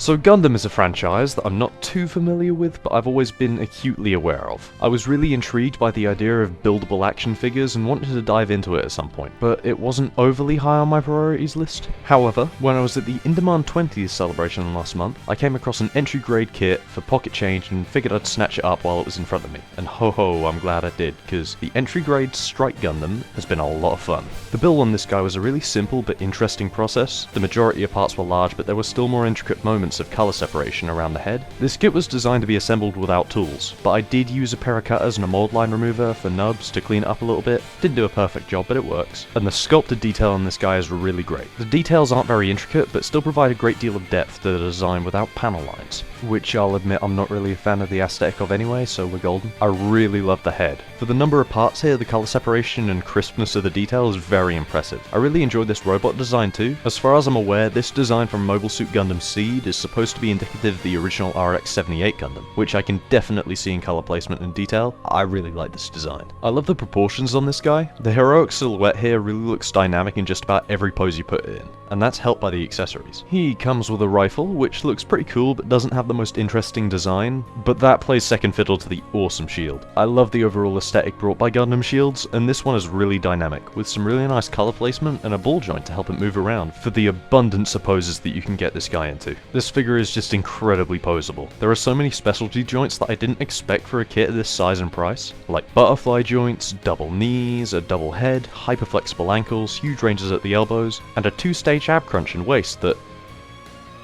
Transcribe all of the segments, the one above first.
So Gundam is a franchise that I'm not too familiar with, but I've always been acutely aware of. I was really intrigued by the idea of buildable action figures and wanted to dive into it at some point, but it wasn't overly high on my priorities list. However, when I was at the In Demand 20th celebration last month, I came across an entry grade kit for pocket change and figured I'd snatch it up while it was in front of me. And ho ho, I'm glad I did, because the entry grade Strike Gundam has been a lot of fun. The build on this guy was a really simple but interesting process. The majority of parts were large, but there were still more intricate moments of colour separation around the head. This kit was designed to be assembled without tools, but I did use a pair of cutters and a mold line remover for nubs to clean it up a little bit. Didn't do a perfect job, but it works. And the sculpted detail on this guy is really great. The details aren't very intricate, but still provide a great deal of depth to the design without panel lines, which I'll admit I'm not really a fan of the aesthetic of anyway, so we're golden. I really love the head. For the number of parts here, the colour separation and crispness of the detail is very impressive. I really enjoyed this robot design too. As far as I'm aware, this design from Mobile Suit Gundam Seed is supposed to be indicative of the original RX-78 Gundam, which I can definitely see in colour placement and detail. I really like this design. I love the proportions on this guy. The heroic silhouette here really looks dynamic in just about every pose you put it in, and that's helped by the accessories. He comes with a rifle, which looks pretty cool but doesn't have the most interesting design, but that plays second fiddle to the awesome shield. I love the overall aesthetic brought by Gundam shields, and this one is really dynamic, with some really nice colour placement and a ball joint to help it move around for the abundance of poses that you can get this guy into. This figure is just incredibly poseable. There are so many specialty joints that I didn't expect for a kit of this size and price, like butterfly joints, double knees, a double head, hyper flexible ankles, huge ranges at the elbows, and a 2-stage ab crunch and waist that...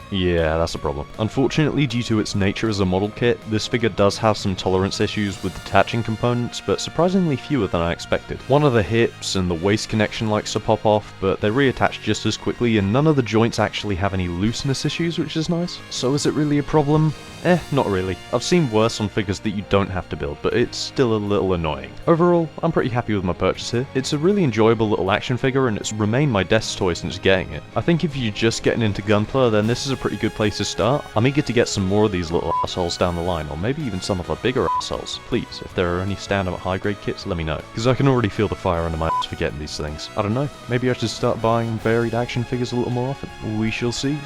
yeah, that's a problem. Unfortunately, due to its nature as a model kit, this figure does have some tolerance issues with detaching components, but surprisingly fewer than I expected. One of the hips and the waist connection likes to pop off, but they reattach just as quickly, and none of the joints actually have any looseness issues, which is nice. So is it really a problem? Not really. I've seen worse on figures that you don't have to build, but it's still a little annoying. Overall, I'm pretty happy with my purchase here. It's a really enjoyable little action figure, and it's remained my desk toy since getting it. I think if you're just getting into Gunpla, then this is a pretty good place to start. I'm eager to get some more of these little assholes down the line, or maybe even some of the bigger assholes. Please, if there are any stand-up high-grade kits, let me know, because I can already feel the fire under my ass for getting these things. I don't know, maybe I should start buying varied action figures a little more often. We shall see.